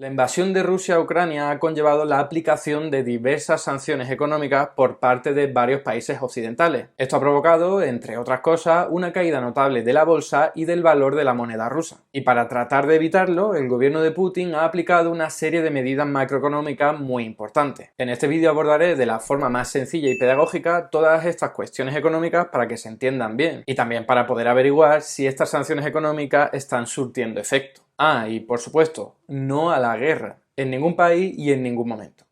La invasión de Rusia a Ucrania ha conllevado la aplicación de diversas sanciones económicas por parte de varios países occidentales. Esto ha provocado, entre otras cosas, una caída notable de la bolsa y del valor de la moneda rusa. Y para tratar de evitarlo, el gobierno de Putin ha aplicado una serie de medidas macroeconómicas muy importantes. En este vídeo abordaré de la forma más sencilla y pedagógica todas estas cuestiones económicas para que se entiendan bien y también para poder averiguar si estas sanciones económicas están surtiendo efecto. Ah, y por supuesto, no a la guerra, en ningún país y en ningún momento.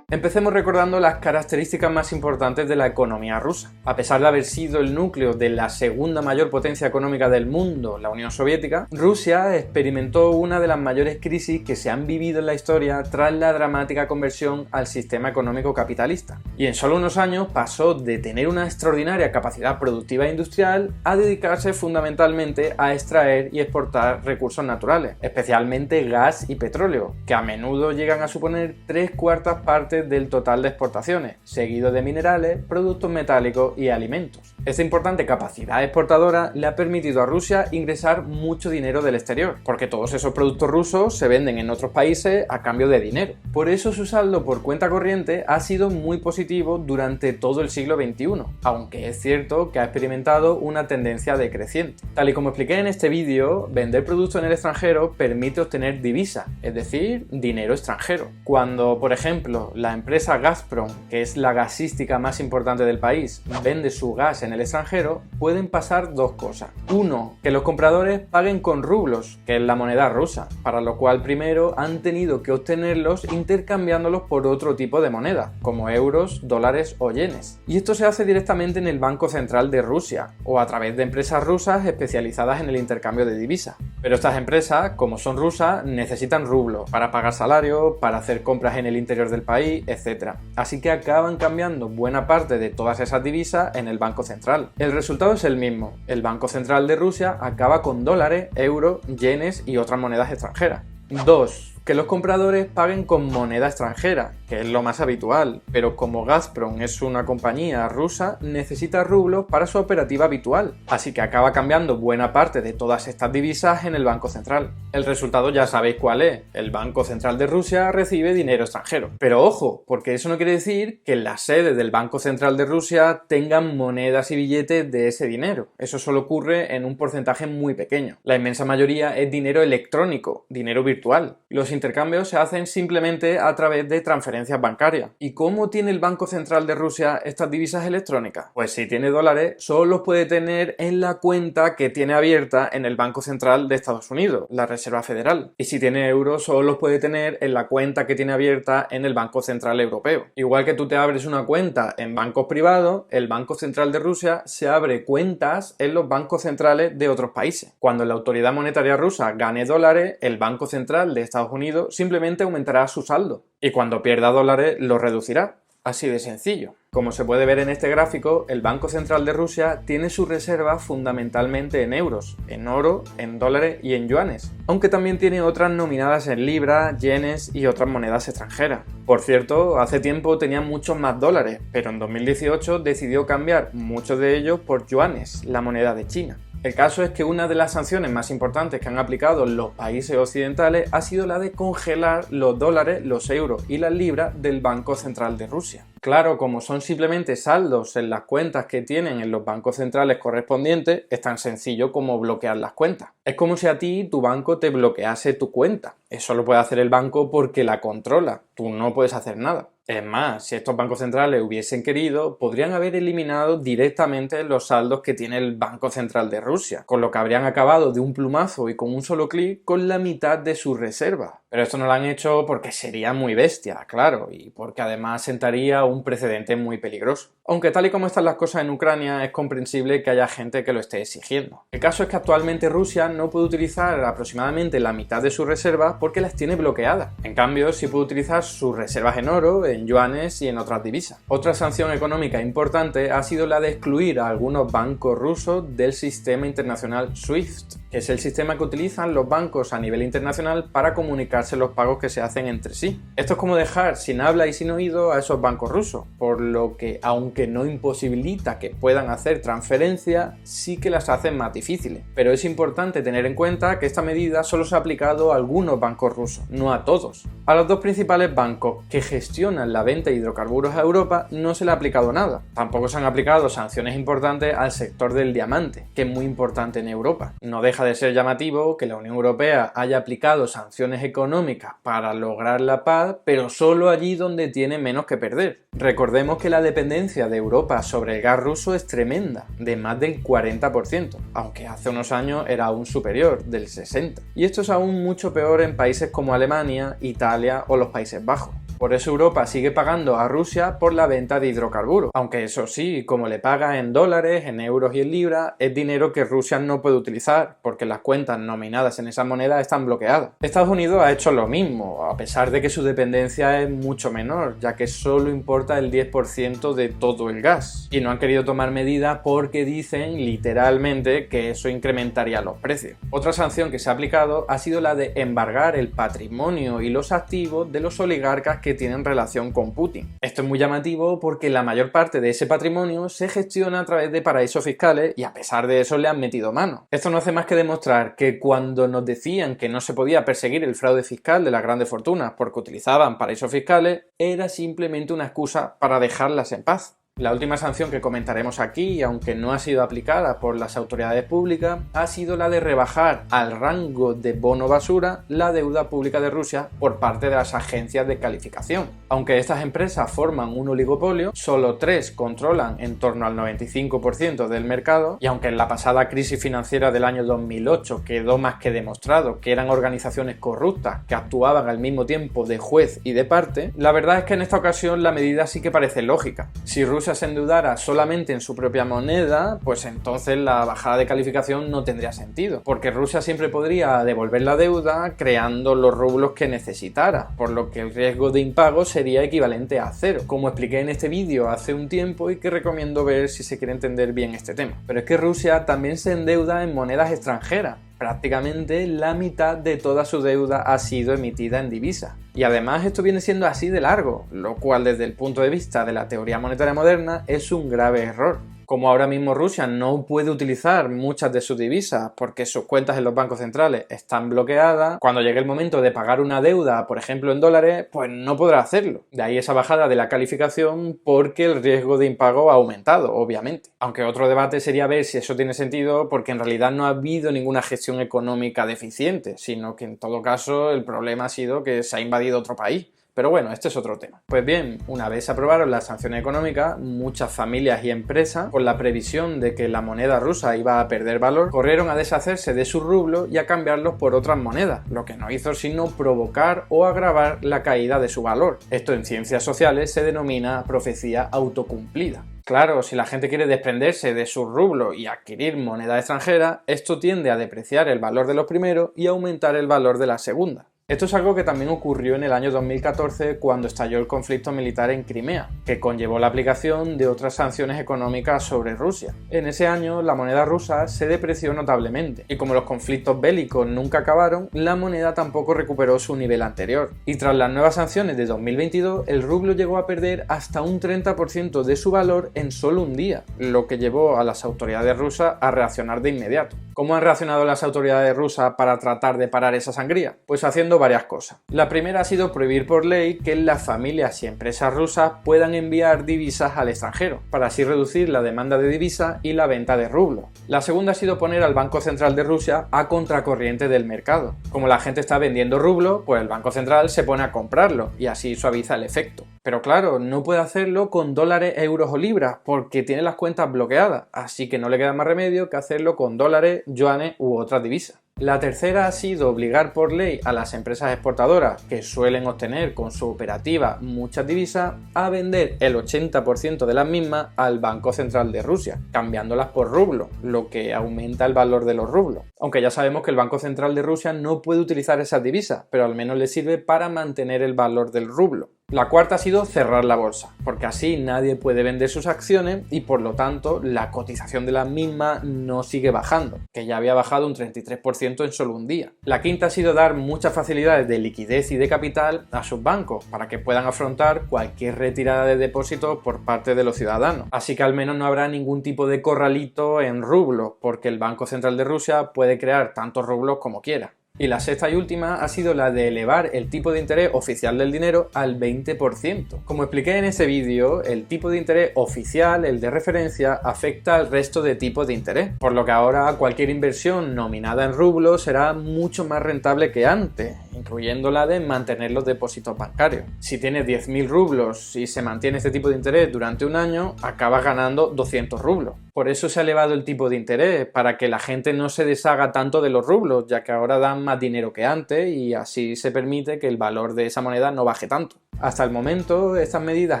Empecemos recordando las características más importantes de la economía rusa. A pesar de haber sido el núcleo de la segunda mayor potencia económica del mundo, la Unión Soviética, Rusia experimentó una de las mayores crisis que se han vivido en la historia tras la dramática conversión al sistema económico capitalista. Y en solo unos años pasó de tener una extraordinaria capacidad productiva e industrial a dedicarse fundamentalmente a extraer y exportar recursos naturales, especialmente gas y petróleo, que a menudo llegan a suponer 3/4 partes del total de exportaciones, seguido de minerales, productos metálicos y alimentos. Esta importante capacidad exportadora le ha permitido a Rusia ingresar mucho dinero del exterior, porque todos esos productos rusos se venden en otros países a cambio de dinero. Por eso su saldo por cuenta corriente ha sido muy positivo durante todo el siglo XXI, aunque es cierto que ha experimentado una tendencia decreciente. Tal y como expliqué en este vídeo, vender productos en el extranjero permite obtener divisa, es decir, dinero extranjero. Cuando, por ejemplo, la empresa Gazprom, que es la gasística más importante del país, vende su gas en el extranjero, pueden pasar dos cosas. Uno, que los compradores paguen con rublos, que es la moneda rusa, para lo cual primero han tenido que obtenerlos intercambiándolos por otro tipo de moneda, como euros, dólares o yenes. Y esto se hace directamente en el Banco Central de Rusia, o a través de empresas rusas especializadas en el intercambio de divisas. Pero estas empresas, como son rusas, necesitan rublos para pagar salarios, para hacer compras en el interior del país, etc. Así que acaban cambiando buena parte de todas esas divisas en el Banco Central. El resultado es el mismo. El Banco Central de Rusia acaba con dólares, euros, yenes y otras monedas extranjeras. 2. Que los compradores paguen con moneda extranjera, que es lo más habitual, pero como Gazprom es una compañía rusa, necesita rublos para su operativa habitual, así que acaba cambiando buena parte de todas estas divisas en el Banco Central. El resultado ya sabéis cuál es, el Banco Central de Rusia recibe dinero extranjero. Pero ojo, porque eso no quiere decir que las sedes del Banco Central de Rusia tengan monedas y billetes de ese dinero, eso solo ocurre en un porcentaje muy pequeño. La inmensa mayoría es dinero electrónico, dinero virtual. Los intercambios se hacen simplemente a través de transferencias bancarias. ¿Y cómo tiene el Banco Central de Rusia estas divisas electrónicas? Pues si tiene dólares, solo los puede tener en la cuenta que tiene abierta en el Banco Central de Estados Unidos, la Reserva Federal. Y si tiene euros, solo los puede tener en la cuenta que tiene abierta en el Banco Central Europeo. Igual que tú te abres una cuenta en bancos privados, el Banco Central de Rusia se abre cuentas en los bancos centrales de otros países. Cuando la autoridad monetaria rusa gane dólares, el Banco Central de Estados Unidos simplemente aumentará su saldo y cuando pierda dólares lo reducirá. Así de sencillo. Como se puede ver en este gráfico, el Banco Central de Rusia tiene sus reservas fundamentalmente en euros, en oro, en dólares y en yuanes, aunque también tiene otras nominadas en libras, yenes y otras monedas extranjeras. Por cierto, hace tiempo tenía muchos más dólares, pero en 2018 decidió cambiar muchos de ellos por yuanes, la moneda de China. El caso es que una de las sanciones más importantes que han aplicado los países occidentales ha sido la de congelar los dólares, los euros y las libras del Banco Central de Rusia. Claro, como son simplemente saldos en las cuentas que tienen en los bancos centrales correspondientes, es tan sencillo como bloquear las cuentas. Es como si a ti tu banco te bloquease tu cuenta. Eso lo puede hacer el banco porque la controla, tú no puedes hacer nada. Es más, si estos bancos centrales hubiesen querido, podrían haber eliminado directamente los saldos que tiene el Banco Central de Rusia, con lo que habrían acabado de un plumazo y con un solo clic con la mitad de sus reservas. Pero esto no lo han hecho porque sería muy bestia, claro, y porque además sentaría un precedente muy peligroso. Aunque tal y como están las cosas en Ucrania, es comprensible que haya gente que lo esté exigiendo. El caso es que actualmente Rusia no puede utilizar aproximadamente la mitad de sus reservas porque las tiene bloqueadas. En cambio, sí puede utilizar sus reservas en oro, en yuanes y en otras divisas. Otra sanción económica importante ha sido la de excluir a algunos bancos rusos del sistema internacional SWIFT. que es el sistema que utilizan los bancos a nivel internacional para comunicarse los pagos que se hacen entre sí. Esto es como dejar sin habla y sin oído a esos bancos rusos, por lo que, aunque no imposibilita que puedan hacer transferencias, sí que las hacen más difíciles. Pero es importante tener en cuenta que esta medida solo se ha aplicado a algunos bancos rusos, no a todos. A los dos principales bancos que gestionan la venta de hidrocarburos a Europa no se le ha aplicado nada. Tampoco se han aplicado sanciones importantes al sector del diamante, que es muy importante en Europa. No deja de ser llamativo que la Unión Europea haya aplicado sanciones económicas para lograr la paz, pero solo allí donde tiene menos que perder. Recordemos que la dependencia de Europa sobre el gas ruso es tremenda, de más del 40%, aunque hace unos años era aún superior, del 60%. Y esto es aún mucho peor en países como Alemania, Italia o los Países Bajos. Por eso Europa sigue pagando a Rusia por la venta de hidrocarburos, aunque eso sí, como le paga en dólares, en euros y en libras, es dinero que Rusia no puede utilizar, porque las cuentas nominadas en esa moneda están bloqueadas. Estados Unidos ha hecho lo mismo, a pesar de que su dependencia es mucho menor, ya que solo importa el 10% de todo el gas, y no han querido tomar medidas porque dicen literalmente que eso incrementaría los precios. Otra sanción que se ha aplicado ha sido la de embargar el patrimonio y los activos de los oligarcas que tienen relación con Putin. Esto es muy llamativo porque la mayor parte de ese patrimonio se gestiona a través de paraísos fiscales y a pesar de eso le han metido mano. Esto no hace más que demostrar que cuando nos decían que no se podía perseguir el fraude fiscal de las grandes fortunas porque utilizaban paraísos fiscales, era simplemente una excusa para dejarlas en paz. La última sanción que comentaremos aquí, aunque no ha sido aplicada por las autoridades públicas, ha sido la de rebajar al rango de bono basura la deuda pública de Rusia por parte de las agencias de calificación. Aunque estas empresas forman un oligopolio, solo 3 controlan en torno al 95% del mercado, y aunque en la pasada crisis financiera del año 2008 quedó más que demostrado que eran organizaciones corruptas que actuaban al mismo tiempo de juez y de parte, la verdad es que en esta ocasión la medida sí que parece lógica. Si Rusia se endeudara solamente en su propia moneda, pues entonces la bajada de calificación no tendría sentido, porque Rusia siempre podría devolver la deuda creando los rublos que necesitara, por lo que el riesgo de impago sería equivalente a cero, como expliqué en este vídeo hace un tiempo y que recomiendo ver si se quiere entender bien este tema. Pero es que Rusia también se endeuda en monedas extranjeras. Prácticamente la mitad de toda su deuda ha sido emitida en divisa. Y además esto viene siendo así de largo, lo cual desde el punto de vista de la teoría monetaria moderna es un grave error. Como ahora mismo Rusia no puede utilizar muchas de sus divisas porque sus cuentas en los bancos centrales están bloqueadas, cuando llegue el momento de pagar una deuda, por ejemplo en dólares, pues no podrá hacerlo. De ahí esa bajada de la calificación porque el riesgo de impago ha aumentado, obviamente. Aunque otro debate sería ver si eso tiene sentido porque en realidad no ha habido ninguna gestión económica deficiente, sino que en todo caso el problema ha sido que se ha invadido otro país. Pero bueno, este es otro tema. Pues bien, una vez se aprobaron las sanciones económicas, muchas familias y empresas, con la previsión de que la moneda rusa iba a perder valor, corrieron a deshacerse de sus rublos y a cambiarlos por otras monedas, lo que no hizo sino provocar o agravar la caída de su valor. Esto en ciencias sociales se denomina profecía autocumplida. Claro, si la gente quiere desprenderse de sus rublos y adquirir moneda extranjera, esto tiende a depreciar el valor de los primeros y aumentar el valor de la segunda. Esto es algo que también ocurrió en el año 2014 cuando estalló el conflicto militar en Crimea, que conllevó la aplicación de otras sanciones económicas sobre Rusia. En ese año la moneda rusa se depreció notablemente y como los conflictos bélicos nunca acabaron, la moneda tampoco recuperó su nivel anterior. Y tras las nuevas sanciones de 2022, el rublo llegó a perder hasta un 30% de su valor en solo un día, lo que llevó a las autoridades rusas a reaccionar de inmediato. ¿Cómo han reaccionado las autoridades rusas para tratar de parar esa sangría? Pues haciendo varias cosas. La primera ha sido prohibir por ley que las familias y empresas rusas puedan enviar divisas al extranjero, para así reducir la demanda de divisas y la venta de rublos. La segunda ha sido poner al Banco Central de Rusia a contracorriente del mercado. Como la gente está vendiendo rublos, pues el Banco Central se pone a comprarlo y así suaviza el efecto. Pero claro, no puede hacerlo con dólares, euros o libras porque tiene las cuentas bloqueadas, así que no le queda más remedio que hacerlo con dólares, yuanes u otras divisas. La tercera ha sido obligar por ley a las empresas exportadoras, que suelen obtener con su operativa muchas divisas, a vender el 80% de las mismas al Banco Central de Rusia, cambiándolas por rublos, lo que aumenta el valor de los rublos. Aunque ya sabemos que el Banco Central de Rusia no puede utilizar esas divisas, pero al menos le sirve para mantener el valor del rublo. La cuarta ha sido cerrar la bolsa, porque así nadie puede vender sus acciones y por lo tanto la cotización de las mismas no sigue bajando, que ya había bajado un 33% en solo un día. La quinta ha sido dar muchas facilidades de liquidez y de capital a sus bancos para que puedan afrontar cualquier retirada de depósitos por parte de los ciudadanos. Así que al menos no habrá ningún tipo de corralito en rublos, porque el Banco Central de Rusia puede crear tantos rublos como quiera. Y la sexta y última ha sido la de elevar el tipo de interés oficial del dinero al 20%. Como expliqué en ese vídeo, el tipo de interés oficial, el de referencia, afecta al resto de tipos de interés, por lo que ahora cualquier inversión nominada en rublos será mucho más rentable que antes, incluyendo la de mantener los depósitos bancarios. Si tienes 10.000 rublos y se mantiene este tipo de interés durante un año, acabas ganando 200 rublos. Por eso se ha elevado el tipo de interés, para que la gente no se deshaga tanto de los rublos, ya que ahora dan más dinero que antes y así se permite que el valor de esa moneda no baje tanto. Hasta el momento, estas medidas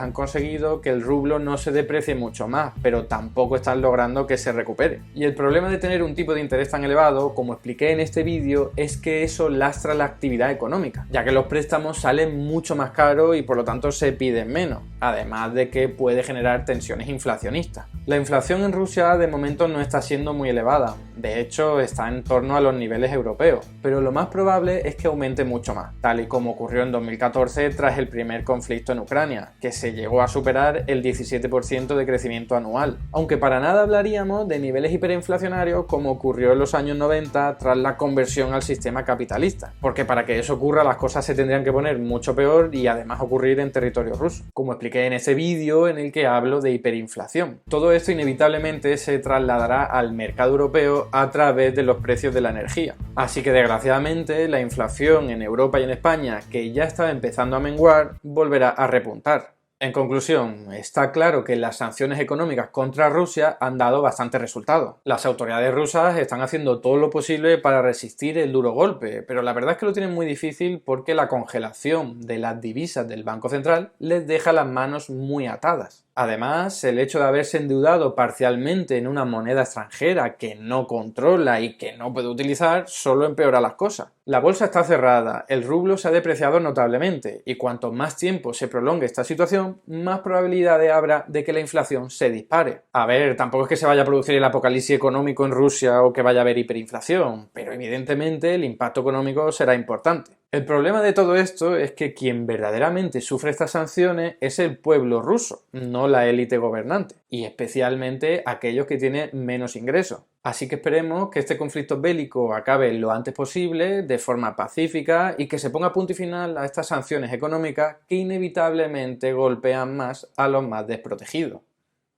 han conseguido que el rublo no se deprecie mucho más, pero tampoco están logrando que se recupere. Y el problema de tener un tipo de interés tan elevado, como expliqué en este vídeo, es que eso lastra la actividad económica, ya que los préstamos salen mucho más caros y por lo tanto se piden menos, además de que puede generar tensiones inflacionistas. La inflación en Rusia de momento no está siendo muy elevada, de hecho está en torno a los niveles europeos, pero lo más probable es que aumente mucho más, tal y como ocurrió en 2014 tras el primer conflicto en Ucrania, que se llegó a superar el 17% de crecimiento anual, aunque para nada hablaríamos de niveles hiperinflacionarios como ocurrió en los años 90 tras la conversión al sistema capitalista, porque para que eso ocurra las cosas se tendrían que poner mucho peor y además ocurrir en territorio ruso, como expliqué en ese vídeo en el que hablo de hiperinflación. Todo esto inevitablemente se trasladará al mercado europeo a través de los precios de la energía, así que desgraciadamente la inflación en Europa y en España, que ya estaba empezando a menguar, volverá a repuntar. En conclusión, está claro que las sanciones económicas contra Rusia han dado bastantes resultados. Las autoridades rusas están haciendo todo lo posible para resistir el duro golpe, pero la verdad es que lo tienen muy difícil porque la congelación de las divisas del Banco Central les deja las manos muy atadas. Además, el hecho de haberse endeudado parcialmente en una moneda extranjera que no controla y que no puede utilizar solo empeora las cosas. La bolsa está cerrada, el rublo se ha depreciado notablemente y cuanto más tiempo se prolongue esta situación, más probabilidades habrá de que la inflación se dispare. A ver, tampoco es que se vaya a producir el apocalipsis económico en Rusia o que vaya a haber hiperinflación, pero evidentemente el impacto económico será importante. El problema de todo esto es que quien verdaderamente sufre estas sanciones es el pueblo ruso, no la élite gobernante, y especialmente aquellos que tienen menos ingresos. Así que esperemos que este conflicto bélico acabe lo antes posible, de forma pacífica, y que se ponga punto y final a estas sanciones económicas que inevitablemente golpean más a los más desprotegidos.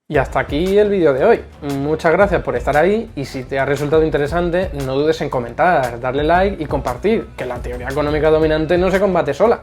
Y hasta aquí el vídeo de hoy. Muchas gracias por estar ahí y si te ha resultado interesante no dudes en comentar, darle like y compartir, que la teoría económica dominante no se combate sola.